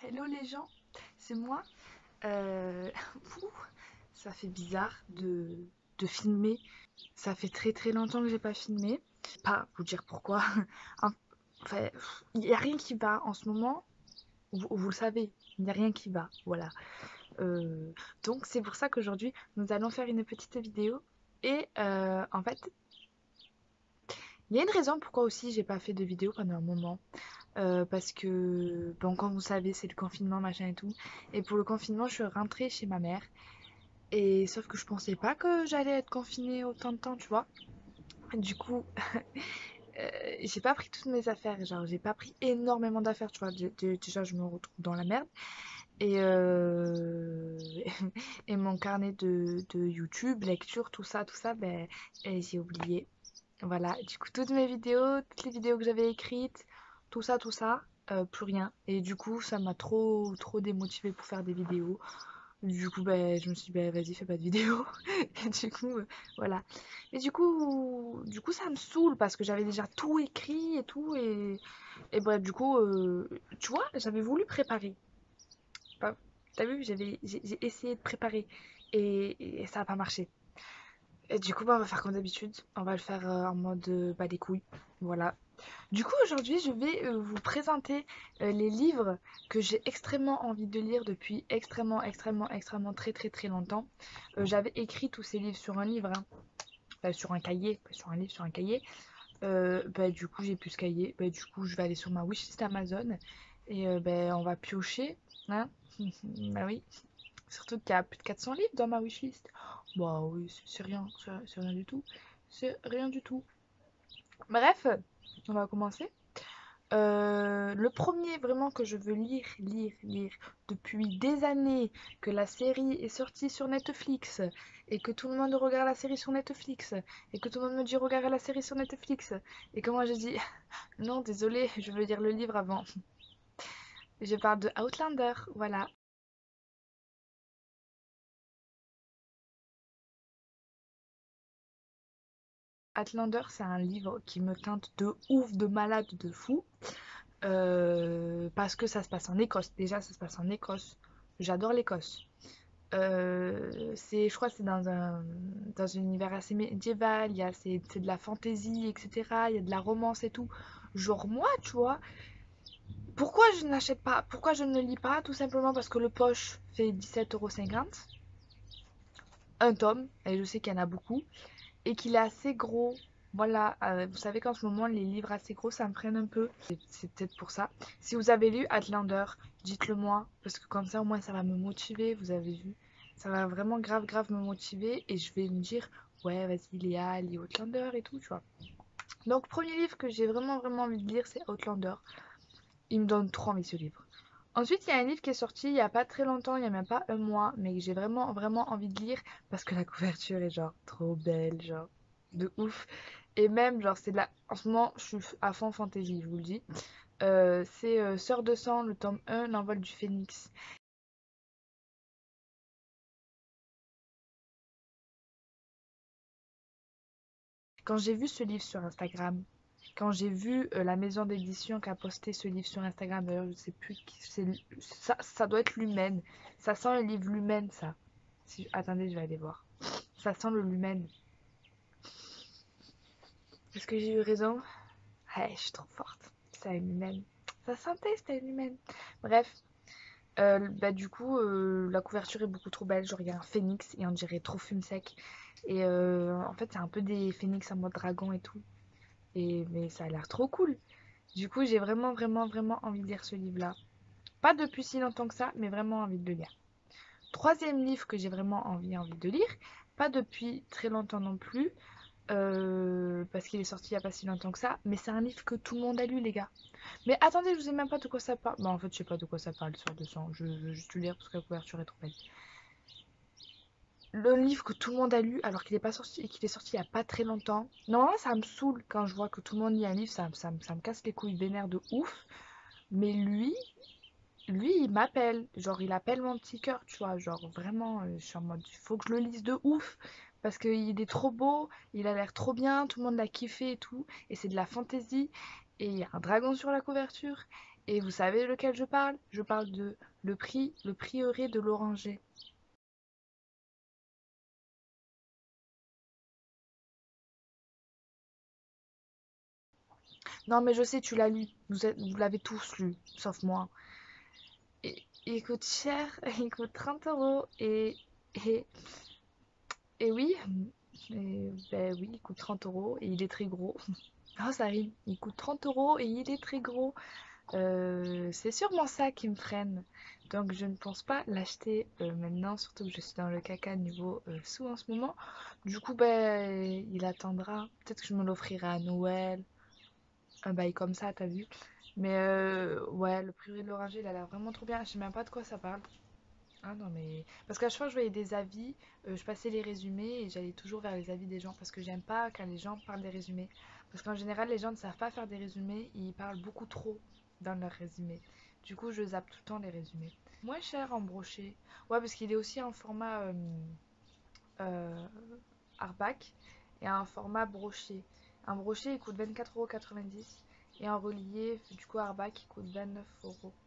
Hello les gens, c'est moi. Ouh, ça fait bizarre de filmer. Ça fait très très longtemps que j'ai pas filmé. Pas vous dire pourquoi. Enfin, il n'y a rien qui va en ce moment. Vous le savez, il n'y a rien qui va. Voilà. Euh, donc c'est pour ça qu'aujourd'hui nous allons faire une petite vidéo. Et en fait, il y a une raison pourquoi aussi j'ai pas fait de vidéo pendant un moment. Parce que, bon, comme vous savez, c'est le confinement, machin et tout. Et pour le confinement, je suis rentrée chez ma mère. Et sauf que je pensais pas que j'allais être confinée autant de temps, tu vois. Du coup, j'ai pas pris toutes mes affaires. Genre, j'ai pas pris énormément d'affaires, tu vois. Déjà, je me retrouve dans la merde. Et, et mon carnet de YouTube, lecture, tout ça, ben, j'ai oublié. Voilà, du coup, toutes mes vidéos, toutes les vidéos que j'avais écrites, tout ça, plus rien. Et du coup, ça m'a trop démotivée pour faire des vidéos. Du coup, ben, je me suis dit, ben, vas-y, fais pas de vidéo. Et du coup, voilà. Et du coup, ça me saoule parce que j'avais déjà tout écrit et tout. Et bref, du coup, tu vois, j'avais voulu préparer. Pas- T'as vu, j'ai essayé de préparer. Et ça n'a pas marché. Et du coup, bah, on va faire comme d'habitude. On va le faire en mode bah, des couilles. Voilà. Du coup, aujourd'hui, je vais vous présenter les livres que j'ai extrêmement envie de lire depuis extrêmement très longtemps. J'avais écrit tous ces livres sur un livre, hein. Sur un cahier, pas sur un livre, sur un cahier. Bah, du coup, j'ai plus ce cahier. Bah, du coup, je vais aller sur ma wishlist Amazon et bah, on va piocher. Hein. Bah oui. Surtout qu'il y a plus de 400 livres dans ma wishlist. Bah oui, c'est rien, c'est rien du tout. C'est rien du tout. Bref, on va commencer. Le premier vraiment que je veux lire depuis des années, que la série est sortie sur Netflix et que tout le monde regarde la série sur Netflix et que tout le monde me dit regarde la série sur Netflix et que moi je dis non désolé je veux lire le livre avant. Je parle de Outlander, voilà. Outlander c'est un livre qui me teinte de ouf, de malade, de fou. Parce que ça se passe en Écosse. Déjà, ça se passe en Écosse. J'adore l'Écosse. Je crois que c'est dans un univers assez médiéval. C'est de la fantasy, etc. Il y a de la romance et tout. Genre, moi, tu vois, pourquoi je n'achète pas, pourquoi je ne lis pas? Tout simplement parce que le poche fait 17,50 € un tome, et je sais qu'il y en a beaucoup, et qu'il est assez gros. Voilà, vous savez qu'en ce moment, les livres assez gros, ça me freine un peu. C'est peut-être pour ça. Si vous avez lu Outlander, dites-le moi, parce que comme ça, au moins, ça va me motiver, vous avez vu. Ça va vraiment grave me motiver, et je vais me dire, ouais, vas-y, Léa, lis Outlander et tout, tu vois. Donc, premier livre que j'ai vraiment envie de lire, c'est Outlander. Il me donne trop envie ce livre. Ensuite, il y a un livre qui est sorti il n'y a pas très longtemps, il n'y a même pas un mois, mais que j'ai vraiment envie de lire parce que la couverture est genre trop belle, genre de ouf. Et même, genre, c'est de la. En ce moment, je suis à fond fantasy, je vous le dis. C'est Sœur de sang, le tome 1, l'envol du phénix. Quand j'ai vu ce livre sur Instagram, quand j'ai vu la maison d'édition qui a posté ce livre sur Instagram, d'ailleurs, je sais plus qui c'est. Ça doit être Lumen. Ça sent le livre Lumen, ça. Attendez, je vais aller voir. Ça sent le Lumen. Est-ce que j'ai eu raison? Ouais, je suis trop forte. C'est un Lumen. Ça sentait, c'était un Lumen. Bref, bah, du coup, la couverture est beaucoup trop belle. Genre, il y a un phénix et on dirait trop fume sec. Et en fait, c'est un peu des phénix en mode dragon et tout. Mais ça a l'air trop cool. Du coup, j'ai vraiment envie de lire ce livre-là. Pas depuis si longtemps que ça, mais vraiment envie de le lire. Troisième livre que j'ai vraiment envie de lire, pas depuis très longtemps non plus, parce qu'il est sorti il n'y a pas si longtemps que ça, mais c'est un livre que tout le monde a lu, les gars. Mais attendez, je vous ai même pas de quoi ça parle. Bah, en fait, je sais pas de quoi ça parle, Sœur de sang. Je veux juste le lire parce que la couverture est trop belle. Le livre que tout le monde a lu, alors qu'il est pas sorti et qu'il est sorti il y a pas très longtemps. Normalement, ça me saoule quand je vois que tout le monde lit un livre, ça me casse les couilles vénère de ouf. Mais lui, il m'appelle. Genre, il appelle mon petit cœur, tu vois. Genre, vraiment, je suis en mode, il faut que je le lise de ouf. Parce qu'il est trop beau, il a l'air trop bien, tout le monde l'a kiffé et tout. Et c'est de la fantaisie. Et il y a un dragon sur la couverture. Et vous savez lequel je parle? Je parle de le prieuré de l'Oranger. Non, mais je sais, tu l'as lu. Vous l'avez tous lu, sauf moi. Il coûte cher, il coûte 30 euros. Et, et oui, ben oui, il coûte 30 euros et il est très gros. Oh, ça rime. Il coûte 30 euros et il est très gros. C'est sûrement ça qui me freine. Donc je ne pense pas l'acheter maintenant, surtout que je suis dans le caca niveau sous en ce moment. Du coup, ben, il attendra. Peut-être que je me l'offrirai à Noël. Un bail comme ça, t'as vu? Mais ouais, le prix de l'oranger, il a l'air vraiment trop bien. Je sais même pas de quoi ça parle. Ah non, mais. Parce qu'à chaque fois que je voyais des avis, je passais les résumés et j'allais toujours vers les avis des gens parce que j'aime pas quand les gens parlent des résumés. Parce qu'en général, les gens ne savent pas faire des résumés, ils parlent beaucoup trop dans leurs résumés. Du coup, je zappe tout le temps les résumés. Moins cher en brochet. Ouais, parce qu'il est aussi en format euh, hardback et un format broché. Un brochet, il coûte 24,90 € et un relié, du coup, hardback, il coûte 29,90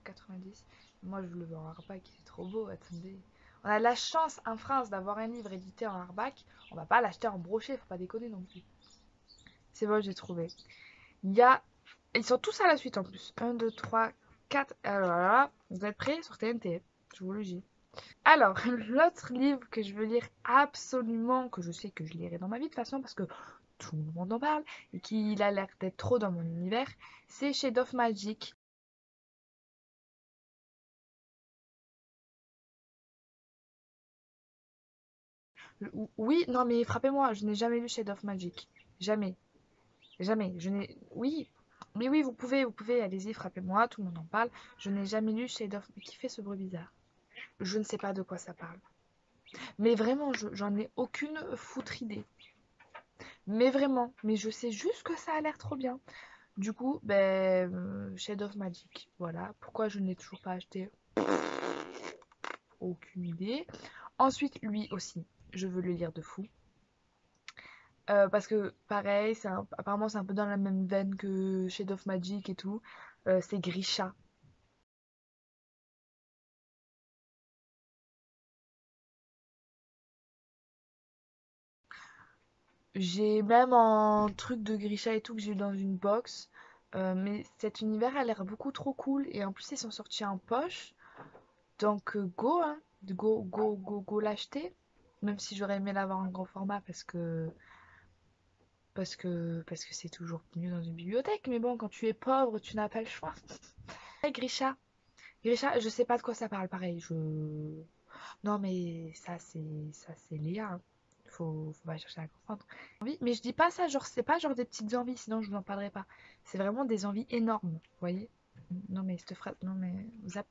€. Moi, je le veux en hardback, il est trop beau, attendez. On a la chance en France d'avoir un livre édité en hardback. On va pas l'acheter en brochet, faut pas déconner non plus. C'est bon, j'ai trouvé. Il y a. Ils sont tous à la suite en plus. Un, 2, 3, 4. Alors là, vous êtes prêts sur TNT? Je vous le dis. Alors, l'autre livre que je veux lire absolument, que je sais que je lirai dans ma vie de toute façon parce que tout le monde en parle et qu'il a l'air d'être trop dans mon univers, c'est Shade of Magic. Oui, non mais frappez-moi, je n'ai jamais lu Shade of Magic. Jamais, jamais. Je n'ai. Oui, mais oui, vous pouvez, allez-y, frappez-moi, tout le monde en parle. Je n'ai jamais lu Shade of. Qui fait ce bruit bizarre? Je ne sais pas de quoi ça parle. Mais vraiment, j'en ai aucune foutre idée. Mais vraiment, mais je sais juste que ça a l'air trop bien. Du coup, ben, Shade of Magic, voilà. Pourquoi je ne l'ai toujours pas acheté? Aucune idée. Ensuite, lui aussi, je veux le lire de fou. Parce que, pareil, apparemment c'est un peu dans la même veine que Shade of Magic et tout. C'est Grisha. J'ai même un truc de Grisha et tout que j'ai eu dans une box. Mais cet univers a l'air beaucoup trop cool. Et en plus, ils sont sortis en poche. Donc, go, hein. Go, go, go, go l'acheter. Même si j'aurais aimé l'avoir en grand format parce que c'est toujours mieux dans une bibliothèque. Mais bon, quand tu es pauvre, tu n'as pas le choix. Hey, Grisha. Grisha, je sais pas de quoi ça parle, pareil. Non, mais ça c'est Léa, hein. Faut pas chercher à comprendre. Mais je dis pas ça, genre, c'est pas genre des petites envies, sinon je vous en parlerai pas. C'est vraiment des envies énormes, vous voyez? Non, mais cette phrase, non, mais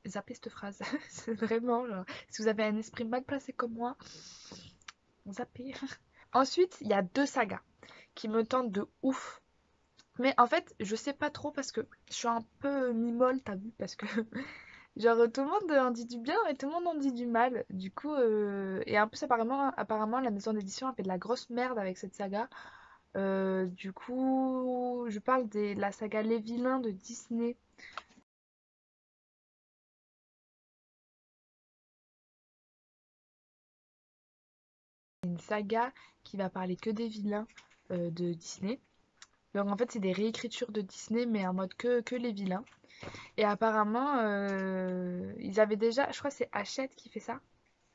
zappez cette phrase. C'est vraiment, genre, si vous avez un esprit mal placé comme moi, zappez. Ensuite, il y a deux sagas qui me tentent de ouf. Mais en fait, je sais pas trop parce que je suis un peu mi-molle, t'as vu? Parce que, genre, tout le monde en dit du bien et tout le monde en dit du mal. Du coup, et en plus, apparemment, la maison d'édition a fait de la grosse merde avec cette saga. Du coup, je parle de la saga Les Vilains de Disney. Une saga qui va parler que des vilains de Disney. Donc en fait, c'est des réécritures de Disney, mais en mode que les vilains. Et apparemment, ils avaient déjà, je crois que c'est Hachette qui fait ça,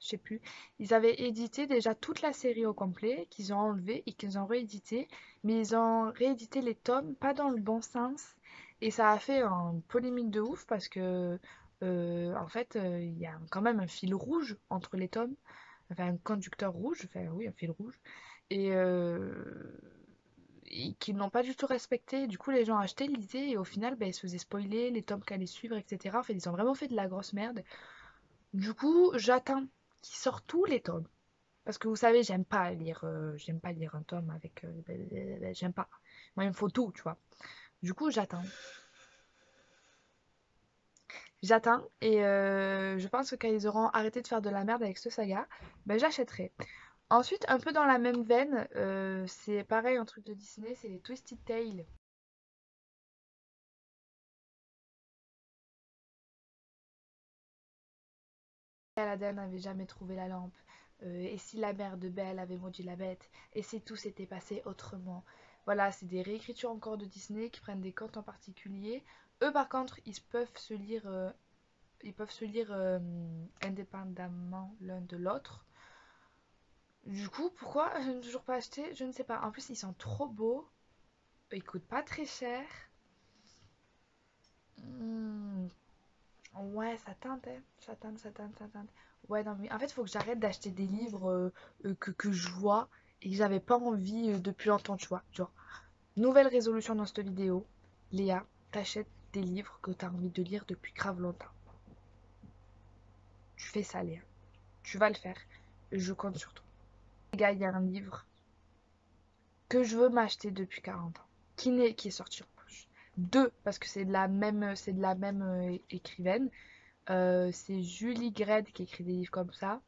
je sais plus. Ils avaient édité déjà toute la série au complet, qu'ils ont enlevé et qu'ils ont réédité. Mais ils ont réédité les tomes, pas dans le bon sens. Et ça a fait une polémique de ouf parce que, en fait, il y a quand même un fil rouge entre les tomes. Enfin, un conducteur rouge, enfin oui, un fil rouge. Et, et qu'ils n'ont pas du tout respecté. Du coup, les gens achetaient, lisaient, et au final, ben, ils se faisaient spoiler les tomes qu'allaient suivre, etc. En fait, ils ont vraiment fait de la grosse merde. Du coup, j'attends qu'ils sortent tous les tomes. Parce que vous savez, j'aime pas lire un tome avec, j'aime pas. Moi, il me faut tout, tu vois. Du coup, j'attends. J'attends, et je pense que quand ils auront arrêté de faire de la merde avec ce saga, ben, j'achèterai. Ensuite, un peu dans la même veine, c'est pareil, un truc de Disney, c'est les Twisted Tales. Aladdin n'avait jamais trouvé la lampe, et si la mère de Belle avait maudit la bête, et si tout s'était passé autrement. Voilà, c'est des réécritures encore de Disney qui prennent des contes en particulier. Eux, par contre, ils peuvent se lire indépendamment l'un de l'autre. Du coup, pourquoi je n'ai toujours pas acheté? Je ne sais pas. En plus, ils sont trop beaux. Ils coûtent pas très cher. Hmm, ouais, ça tente, hein. Ça tente. Ouais, non, mais en fait, il faut que j'arrête d'acheter des livres que je vois et que j'avais pas envie depuis longtemps, tu vois. Genre, nouvelle résolution dans cette vidéo. Léa, t'achètes des livres que t'as envie de lire depuis grave longtemps. Tu fais ça, Léa. Tu vas le faire. Je compte sur toi. Les gars, il y a un livre que je veux m'acheter depuis 40 ans. Qui est sorti en poche. Deux, parce que c'est de la même écrivaine. C'est Julie Gred qui écrit des livres comme ça.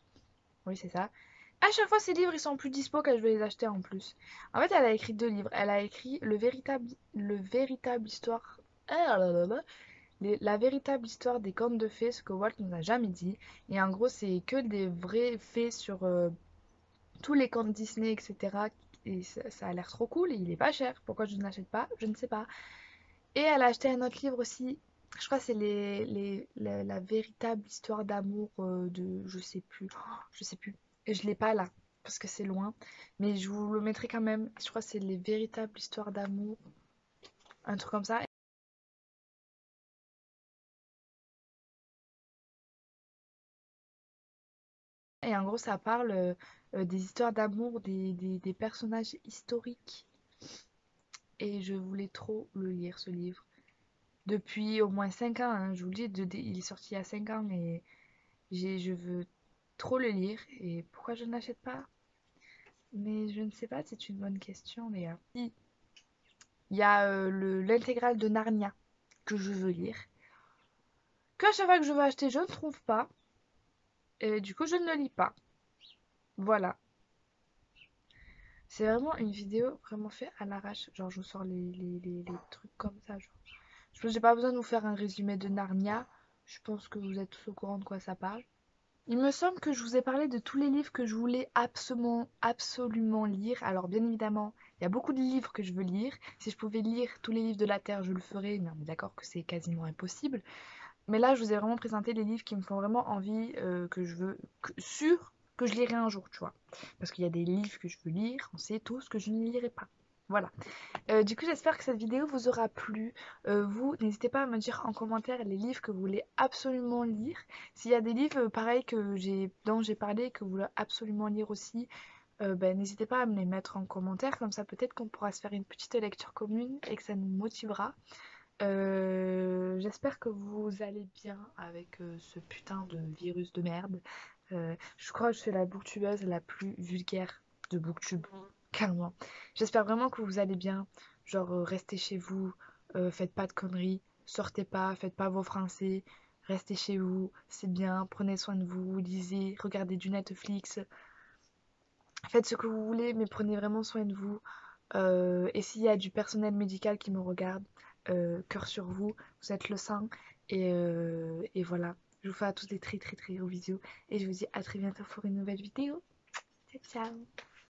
Oui, c'est ça. À chaque fois, ces livres, ils sont plus dispo quand je vais les acheter en plus. En fait, elle a écrit deux livres. Elle a écrit le véritable histoire. Ah là là là. La véritable histoire des contes de fées, ce que Walt nous a jamais dit. Et en gros, c'est que des vrais faits sur tous les contes Disney, etc. Et ça a l'air trop cool et il est pas cher. Pourquoi je ne l'achète pas? Je ne sais pas. Et elle a acheté un autre livre aussi. Je crois que c'est la véritable histoire d'amour de... Je sais plus. Oh, je sais plus. Et je l'ai pas là, parce que c'est loin. Mais je vous le mettrai quand même. Je crois que c'est les véritables histoires d'amour. Un truc comme ça. Et en gros, ça parle des histoires d'amour des personnages historiques. Et je voulais trop le lire, ce livre. Depuis au moins 5 ans, hein, je vous le dis, il est sorti il y a 5 ans et je veux trop le lire. Et pourquoi je ne l'achète pas? Mais je ne sais pas, c'est une bonne question, Léa. Il y a l'intégrale de Narnia que je veux lire. Que à chaque fois que je veux acheter, je ne trouve pas. Et du coup, je ne le lis pas. Voilà. C'est vraiment une vidéo vraiment faite à l'arrache. Genre, je vous sors les trucs comme ça. Genre. Je pense que j'ai pas besoin de vous faire un résumé de Narnia. Je pense que vous êtes tous au courant de quoi ça parle. Il me semble que je vous ai parlé de tous les livres que je voulais absolument lire. Alors bien évidemment, il y a beaucoup de livres que je veux lire. Si je pouvais lire tous les livres de la Terre, je le ferais, mais on est d'accord que c'est quasiment impossible. Mais là, je vous ai vraiment présenté les livres qui me font vraiment envie, que je veux, sûr que je lirai un jour, tu vois. Parce qu'il y a des livres que je veux lire, on sait tous que je ne lirai pas. Voilà. Du coup, j'espère que cette vidéo vous aura plu. Vous, n'hésitez pas à me dire en commentaire les livres que vous voulez absolument lire. S'il y a des livres pareils dont j'ai parlé que vous voulez absolument lire aussi, ben, n'hésitez pas à me les mettre en commentaire. Comme ça, peut-être qu'on pourra se faire une petite lecture commune et que ça nous motivera. J'espère que vous allez bien avec ce putain de virus de merde. Je crois que je suis la booktubeuse la plus vulgaire de booktube. Calmement. J'espère vraiment que vous allez bien. Genre, restez chez vous, faites pas de conneries, sortez pas, faites pas vos français, restez chez vous, c'est bien, prenez soin de vous, lisez, regardez du Netflix, faites ce que vous voulez, mais prenez vraiment soin de vous. Et s'il y a du personnel médical qui me regarde, cœur sur vous, vous êtes le sang. Et voilà, je vous fais à tous des très gros bisous. Et je vous dis à très bientôt pour une nouvelle vidéo. Ciao, ciao.